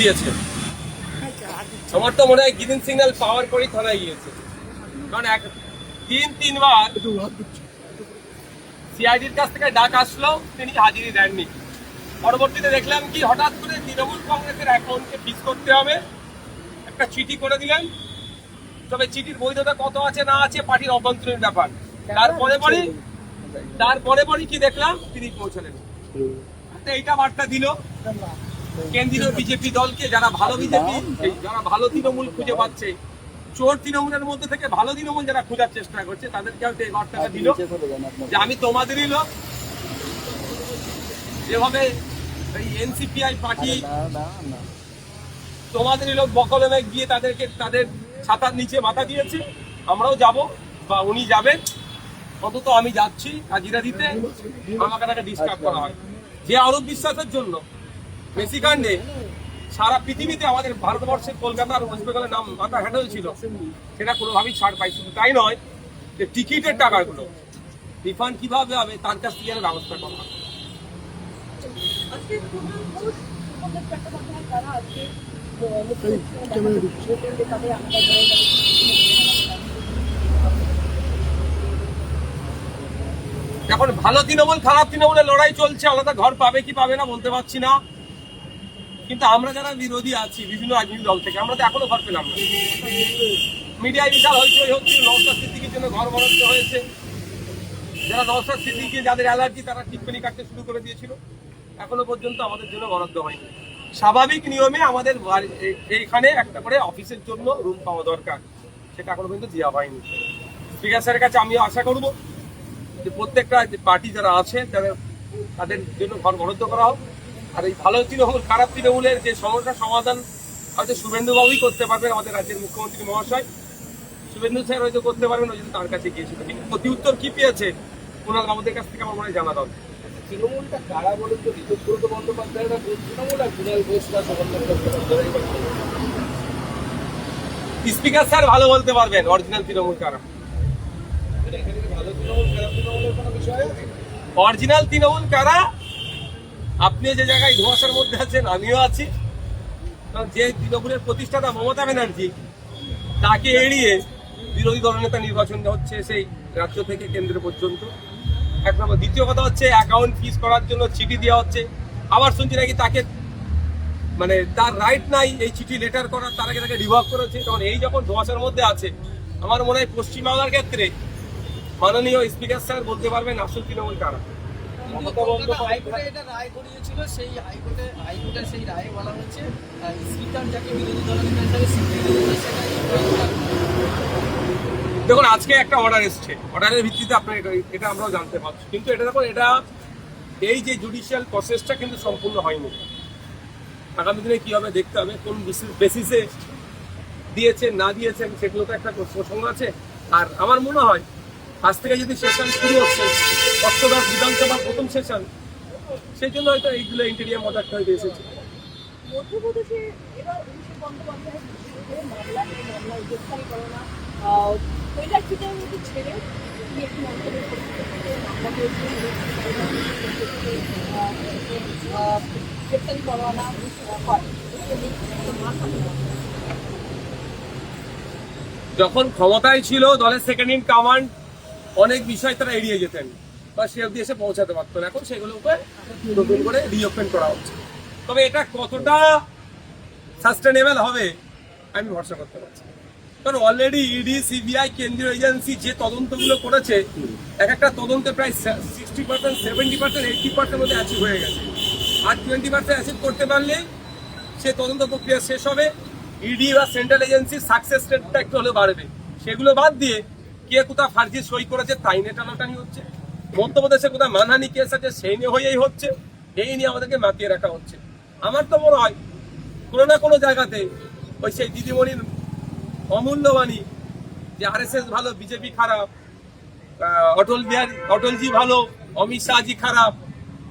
দিয়েছে। আমার তো মনে হয় গ্রিন সিগন্যাল পাওয়ার করেই থানায় গিয়েছে, কারণ তিনবার সিআইডির কাছ থেকে ডাক আসলো, তিনি হাজিরি দেননি। পরবর্তীতে দেখলাম কি হঠাৎ করে তৃণমূল কংগ্রেসের অ্যাকাউন্টকে ফ্রিজ করতে হবে, একটা চিঠি করে দিলেন। তবে চিঠির বৈধতা কত আছে না আছে পার্টির অভ্যন্তরীণ ব্যাপার। তারপরে কি দেখলাম, তিনি পৌঁছলেন। এইটা বার্তা দিল কেন্দ্রীয় বিজেপি দলকে, যারা ভালো বিজেপি, যারা ভালো তৃণমূল খুঁজে পাচ্ছে, চোর তৃণমূলের মধ্যে থেকে ভালো তৃণমূল যারা খোঁজার চেষ্টা করছে, তাদেরকে হয়তো এই বার্তাটা দিল যে আমি তোমাদেরই লোক। যেভাবে এই এনসিপিআই পার্টি তোমাদেরই লোক বকলমে গিয়ে তাদেরকে তাদের ছাতার নিচে মাথা দিয়েছে, আমরাও যাব বা উনি যাবেন। অন্তত আমি যাচ্ছি হাজিরা দিতে, আমাকে তাকে ডিস্টার্ব করা হয়। যে অরূপ বিশ্বাসের জন্য মেসিকাণ্ডে সারা পৃথিবীতে আমাদের ভারতবর্ষের কলকাতার ওয়েস্ট বেঙ্গলের নাম মাথা হেঁটে হয়েছিল, সেটা কোনোভাবেই ছাড় পাই। শুধু তাই নয়, যে টিকিটের টাকাগুলো রিফান্ড কিভাবে হবে তার কাছ থেকে ব্যবস্থা করা হয়। এখন ভালো তৃণমূল খারাপ তৃণমূলের লড়াই চলছে, আলাদা ঘর পাবে কি পাবে না বলতে পারছি না। কিন্তু আমরা যারা বিরোধী আছি বিভিন্ন রাজনৈতিক দল থেকে, আমরা তো এখনো ঘর পেলাম না। মিডিয়ায় বিশাল হইচই হচ্ছে, নওশাদ সিদ্দিকীর জন্য ঘর বরাদ্দ হয়েছে। যারা নওশাদ সিদ্দিকী যাদের অ্যালার্জি, তারা টিপ্পনি কাটতে শুরু করে দিয়েছিল, এখনো পর্যন্ত আমাদের জন্য বরাদ্দ হয়নি। স্বাভাবিক নিয়মে আমাদের এইখানে একটা করে অফিসের জন্য রুম পাওয়া দরকার, সেটা এখনো পর্যন্ত দেওয়া হয়নি। স্পিকার স্যারের কাছে আমি আশা করব যে প্রত্যেকটা পার্টি যারা আছে তাদের জন্য ঘর বরাদ্দ করা হোক। আর এই ভালো তৃণমূল খারাপ তৃণমূলের যে সমস্যার সমাধান হয়তো শুভেন্দুবাবুই করতে পারবেন, আমাদের রাজ্যের মুখ্যমন্ত্রী মহাশয় শুভেন্দু স্যার হয়তো করতে পারবেন, ওই জন্য তার কাছে গিয়েছিল। কিন্তু প্রতি উত্তর কি পেয়েছে ওনার বাবুদের কাছ থেকে আমার মনে হয় জানা দরকার। তৃণমূলটা কারা বলেন তো? ঋতুব্রত বন্দ্যোপাধ্যায়রা তৃণমূল আর কুণাল ঘোষরা স্পিকার স্যার ভালো বলতে পারবেন অরিজিনাল তৃণমূল কারা। ভালো তৃণমূল খারাপ তৃণমূলের কোনো বিষয় আছে? অরিজিনাল তৃণমূল কারা, আপনি যে জায়গায় ধোঁয়াশার মধ্যে আছেন আমিও আছি। কারণ যে তৃণমূলের প্রতিষ্ঠাতা মমতা ব্যানার্জি, তাকে এড়িয়ে বিরোধী দলনেতা নির্বাচন হচ্ছে সেই রাজ্য থেকে কেন্দ্র পর্যন্ত, এক নম্বর। দ্বিতীয় কথা হচ্ছে অ্যাকাউন্ট ফ্রিজ করার জন্য চিঠি দেওয়া হচ্ছে। আবার শুনছি নাকি তাকে মানে তার রাইট নাই এই চিঠি লেটার করার, তার আগে তাকে রিভক করেছে। কারণ এই যখন ধোঁয়াশার মধ্যে আছে, আমার মনে হয় পশ্চিমবাংলার ক্ষেত্রে মাননীয় স্পিকার স্যার বলতে পারবেন আসল তৃণমূল কারা। হাইকোর্টে এটা রায় করিয়েছিল, সেই হাইকোর্টের সেই রায়ে বলা হচ্ছে স্পিকার যাকে বিরোধী দলনেতা হিসেবে স্বীকৃতি দিয়েছে সেটা। দেখুন আজকে একটা অর্ডার এসছে, অর্ডারের ভিত্তিতে আপনার এটা আমরাও জানতে পারছি। কিন্তু এটা দেখুন, এটা এই যে জুডিশিয়াল প্রসেসটা কিন্তু সম্পূর্ণ হয়নি। আগামী দিনে কি হবে দেখতে হবে, কোন বেসিসে দিয়েছেন না দিয়েছেন সেগুলো তো একটা প্রসঙ্গ আছে। আর আমার মনে হয় আজ থেকে যদি সেশন শুরু হচ্ছে, অষ্টদশ বিধানসভার প্রথম সেশন, সেই জন্য হয়তো এইগুলো ইন্টেরিয়াম অর্ডারটা হয়তো এসেছে। মধ্যপ্রদেশে এবার অভিষেক বন্দ্যোপাধ্যায়ের মামলা গ্রেফতারি করোনা কৈলাসচিতের মধ্যে ছেড়ে তিনি একটি মন্তব্যের পরিপ্রেক্ষিতে মামলা করেছিলেন গ্রেফতারি করোনা হয়। যখন ক্ষমতায় ছিল দলের সেকেন্ড ইন কমান্ড, অনেক বিষয় তারা এড়িয়ে যেতেন বা সে অবধি এসে পৌঁছাতে পারতেন। এখন সেগুলোকে নতুন করে রিওপেন করা হচ্ছে। তবে এটা কতটা সাস্টেনেবল হবে আমি ভরসা করতে পারছি, কারণ অলরেডি ইডি, সিবিআই, কেন্দ্রীয় এজেন্সি যে তদন্তগুলো করেছে, এক একটা তদন্তে প্রায় 60%, 70%, 80% মধ্যে অ্যাচিভ হয়ে গেছে। আর 20% অ্যাচিভ করতে পারলে সে তদন্ত প্রক্রিয়া শেষ হবে, ইডি বা সেন্ট্রাল এজেন্সির সাকসেস রেটটা একটু হলেও বাড়বে। সেগুলো বাদ দিয়ে কে কোথাও ফার্জি সই করেছে তাই নিয়ে টানাটানি হচ্ছে, মধ্যপ্রদেশে কোথাও মানহানি কেস আছে সেই নিয়ে হয়েই হচ্ছে, এই নিয়ে আমাদেরকে মাতিয়ে রাখা হচ্ছে। আমার তো মনে হয় কোনো না কোনো জায়গাতে ওই সেই দিদিমণির অমূল্যবাণী যে আরএসএস ভালো, বিজেপি খারাপ, অটলজি ভালো, অমিত শাহজি খারাপ,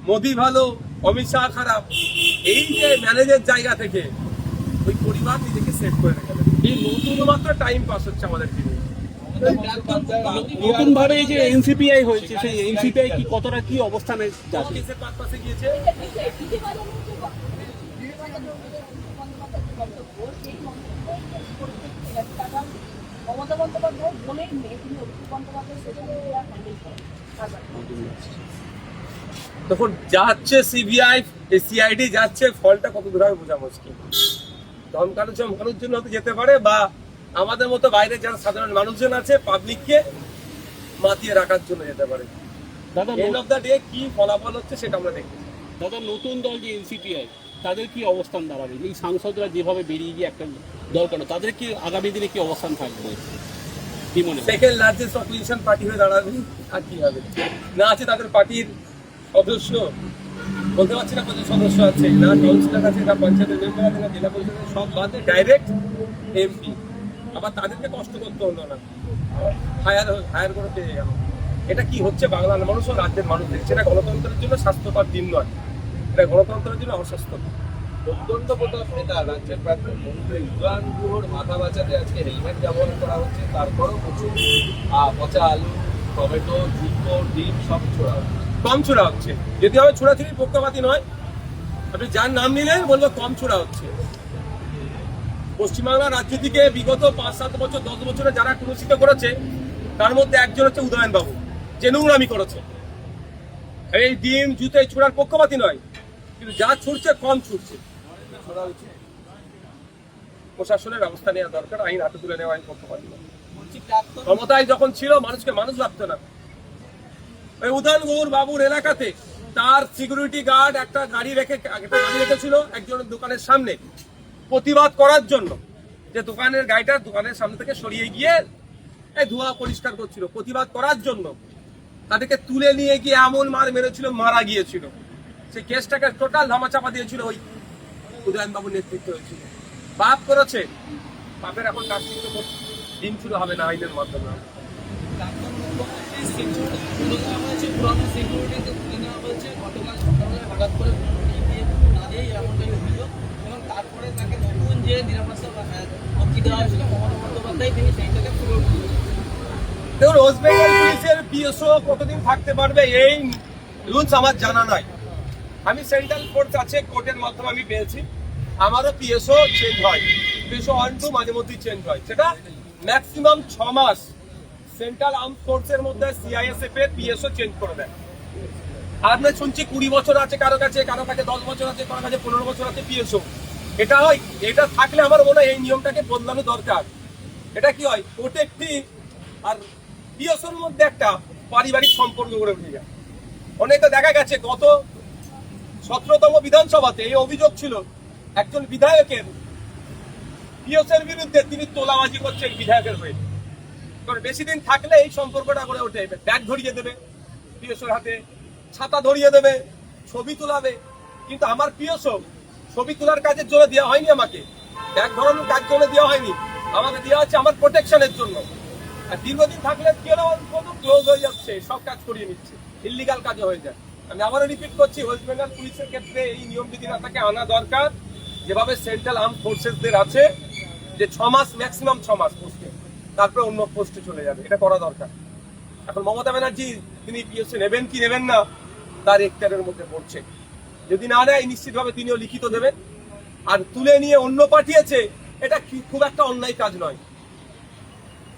মোদি ভালো, অমিত শাহ খারাপ, এই যে ম্যানেজের জায়গা থেকে ওই পরিবার নিজেকে সেট করে রেখে দেবে। এই নতুন মাত্র টাইম পাস হচ্ছে আমাদের দিনে। নতুন ভাবে এই যে এনসিপিআই হয়েছে, সেই এনসিপিআই কি কতটা কি অবস্থানে যাচ্ছে? গিয়েছে বন্দ্যোপাধ্যায়ের যে মন্তব্য, সেই মন্তব্যের পরিপ্রেক্ষিতে গেছে কারণ মমতা বন্দ্যোপাধ্যায় বলেই নেই তিনি Abhishek Bandyopadhyay social media handle করেন। তখন যাচ্ছে সিবিআই, সিআইডি যাচ্ছে, ফলটা কত দূর হবে বোঝা মুশকিল। ধমকানোর চমকানোর জন্য হয়তো যেতে পারে, বা আমাদের মতো বাইরে যারা সাধারণ মানুষজন আছে পাবলিককে মাতিয়ে রাখার জন্য যেতে পারে। দাদা এন্ড অফ দ্য ডে কি ফলাফল হচ্ছে সেটা আমরা দেখি। দাদা নতুন দল যে এনসিপিআই, তাদের কি অবস্থান দাঁড়াবে? এই সাংসদরা যেভাবে বেরিয়ে গিয়ে একটা দল কেন, তাদের কি আগামী দিনে কি অবস্থান থাকবে কি মনে হয়? সেকেন্ড লার্জেস্ট অপোজিশন পার্টি হয়ে দাঁড়াবে, আর কি হবে? না আছে তাদের পার্টির সদস্য, বলতে পারছি না কত সদস্য আছে, না কাউন্সিলর আছে, না পঞ্চায়েতের মেম্বার আছে, না জেলা পরিষদের, সব বাদে ডাইরেক্ট এমপি। আবার তাদেরকে কষ্ট করতে হলো না, হায়ার করে পেয়ে গেল। এটা কি হচ্ছে বাংলার মানুষ ও রাজ্যের মানুষ দেখছে। এটা গণতন্ত্রের জন্য স্বাস্থ্যকর দিন নয়, এটা গণতন্ত্রের জন্য অস্বাস্থ্যকর। অত্যন্ত প্রতাপ নেতা রাজ্যের প্রাক্তন মন্ত্রী উদয়ন গুহর মাথা বাঁচাতে আজকে হেলমেট ব্যবহার করা হচ্ছে, তারপরও প্রচুর পচা আলু, টমেটো, জুতো, ডিম সব ছোড়া হচ্ছে। কম ছোড়া হচ্ছে, যদি হবে ছোড়াছুড়ির পক্ষপাতী নয়, আপনি যার নাম নিলেন বলবো কম ছোড়া হচ্ছে। পশ্চিমবাংলার রাজনীতিকে বিগত 5-7 বছর 10 বছরে যারা কুলুষিত করেছে, তার মধ্যে একজন হচ্ছে উদয়ন বাবু, যে নোংরামি করেছে। এই ডিম জুতো ছোড়ার পক্ষপাতী নয়, কিন্তু যা ছুটছে কম ছুটছে। ছোড়া হচ্ছে, প্রশাসনের ব্যবস্থা নেওয়া দরকার, আইন হাতে তুলে নেওয়া আইন পক্ষপাতী নয়। ক্ষমতায় যখন ছিল মানুষকে মানুষ ভাবতো না। ওই উদয়ন গৌর বাবুর এলাকাতে তার সিকিউরিটি গার্ড একটা গাড়ি রেখেছিল একজনের দোকানের সামনে প্রতিবাদ করার জন্য, যে দোকানের গাড়িটা দোকানের সামনে থেকে সরিয়ে গিয়ে ধোঁয়া পরিষ্কার করছিল, প্রতিবাদ করার জন্য তাদেরকে তুলে নিয়ে গিয়ে এমন মার মেরেছিল, মারা গিয়েছিল। সেই কেসটাকে টোটাল ধামাচাপা দিয়েছিল ওই উদয়ন বাবুর নেতৃত্ব হয়েছিল। পাপ করেছে, পাপের এখন কাজটি দিন শুরু হবে না আইনের মাধ্যমে। পুরোনো সিকিউরিটিতে তুলে নেওয়া হয়েছে, গতকাল সকালবেলা হঠাৎ করে না দিয়েই এমনটাই অভিযোগ, এবং তারপরে তাকে নতুন যে নিরাপত্তা হুমকি দেওয়া হয়েছিল মমতা বন্দ্যোপাধ্যায়, তিনি সেইটাকে পুরো দেখুন, ওয়েস্ট বেঙ্গল পুলিশের পিএসও কতদিন থাকতে পারবে এই রুলস আমার জানা নাই। আমি সেন্ট্রাল ফোর্স আছে, কোর্টের মাধ্যমে আমি পেয়েছি, আমারও পিএসও চেঞ্জ হয়, পিএসও 1-2 মাঝে মধ্যেই চেঞ্জ হয়, সেটা ম্যাক্সিমাম 6 মাস সেন্ট্রাল আর্ম ফোর্সের মধ্যে সিআইএসএফ এর পিএসও চেঞ্জ করে দেয়। আর আমরা শুনছি 20 বছর আছে কারো কাছে 10 বছর আছে, কারো কাছে 15 বছর আছে পিএসও। এটা হয়, এটা থাকলে আমার মনে হয় এই নিয়মটাকে বদলানো দরকার। এটা কি হয়, প্রোটেক্টিভ আর পিএসওর মধ্যে একটা পারিবারিক সম্পর্ক গড়ে উঠে যায়। অনেকে দেখা গেছে গত 17তম বিধানসভাতে এই অভিযোগ ছিল একজন বিধায়কের পিএসওর বিরুদ্ধে, তিনি তোলাবাজি করছেন বিধায়কের হয়ে। কারণ বেশি দিন থাকলে এই সম্পর্কটা গড়ে ওঠে, ব্যাগ ধরিয়ে দেবে পিএসওর হাতে, ছাতা ধরিয়ে দেবে, ছবি তোলাবে। কিন্তু আমার পিএসও ছবি তোলার কাজের জন্য দেওয়া হয়নি, আমাকে ব্যাগ ধরানোর কাজ জন্য দেওয়া হয়নি, আমাকে দেওয়া হচ্ছে আমার প্রোটেকশনের জন্য। আর দীর্ঘদিন থাকলে ক্লোজ হয়ে যাচ্ছে, সব কাজ করিয়ে নিচ্ছে, ইল্লিগাল কাজও হয়ে যায়। আমি আবারও রিপিট করছি, ওয়েস্ট বেঙ্গল পুলিশের ক্ষেত্রে এই নিয়ম বিধিটাকে আনা দরকার, যেভাবে সেন্ট্রাল আর্ম ফোর্সেসদের আছে, যে 6 মাস ম্যাক্সিমাম 6 মাস পোস্টে, তারপরে অন্য পোস্টে চলে যাবে, এটা করা দরকার। এখন মমতা ব্যানার্জি তিনি পিএসসি নেবেন কি নেবেন না তার এখতিয়ারের মধ্যে পড়ছে। যদি না নেয় নিশ্চিতভাবে তিনিও লিখিত দেবেন। আর তুলে নিয়ে অন্য পাঠিয়েছে, এটা খুব একটা অন্যায় কাজ নয়,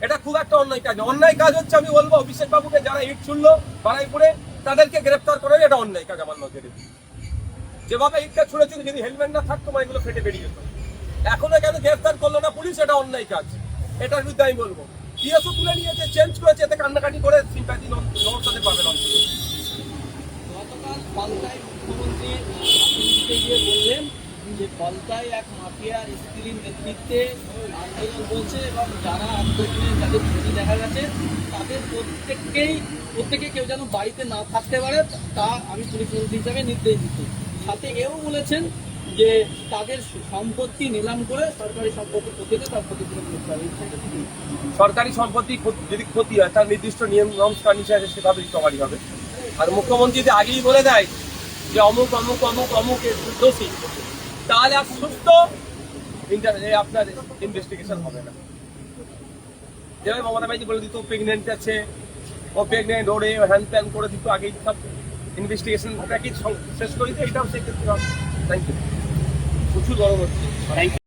এটা খুব একটা অন্যায় কাজ। অন্যায় কাজ হচ্ছে, আমি বলবো অভিষেক বাবুকে যারা ইট ছুড়লো বারাইপুরে, তাদেরকে গ্রেফতার করে, এটা অন্যায় কাজ আমার নজরে। যেভাবে ইটটা ছুড়েছিল, যদি হেলমেট না থাকতো এগুলো ফেটে বেরিয়ে যেত। এখনো কেন গ্রেফতার করলো না পুলিশ, এটা অন্যায় কাজ, এটার বিরুদ্ধে আমি বলবো। পিএসও তুলে নিয়েছে, চেঞ্জ করেছে, এতে কান্নাকাটি করে সিম্প্যাথি নমস্কার পাবেন অন্তত। গতকাল ফলতায় মুখ্যমন্ত্রী দিতে গিয়ে বললেন যে ফলতায় এক মাফিয়ার স্ত্রীর নেতৃত্বে আন্দোলন চলছে, এবং যারা আন্দোলনে যাদের ছবি দেখা গেছে তাদের প্রত্যেকে কেউ যেন বাড়িতে না থাকতে পারে, তা আমি পুলিশ মন্ত্রী হিসাবে নির্দেশ দিচ্ছি। সাথে এও বলেছেন যে তাদের সম্পত্তি নিলাম করে সরকারি সম্পত্তি ক্ষতিতে তার ক্ষতিপূরণ করতে হবে। সরকারি সম্পত্তি যদি ক্ষতি হয়, তার নির্দিষ্ট নিয়ম কন্ডিশন আছে, সেভাবে রিকভারি হবে। আর মুখ্যমন্ত্রী যদি আগেই বলে দেয় যে অমুক অমুক অমুক অমুক এর দোষী, তাহলে আর সুস্থ আপনার ইনভেস্টিগেশন হবে না। যেভাবে মমতা ব্যানার্জি বলে দিত প্রেগনেন্ট আছে, ও প্রেগনেন্ট, ওরে হ্যান ত্যান করে দিত, আগেই সব ইনভেস্টিগেশনটাকে শেষ করে দিত, এটাও সেক্ষেত্রে। Thank you. প্রচুর গরম হচ্ছে। Thank you.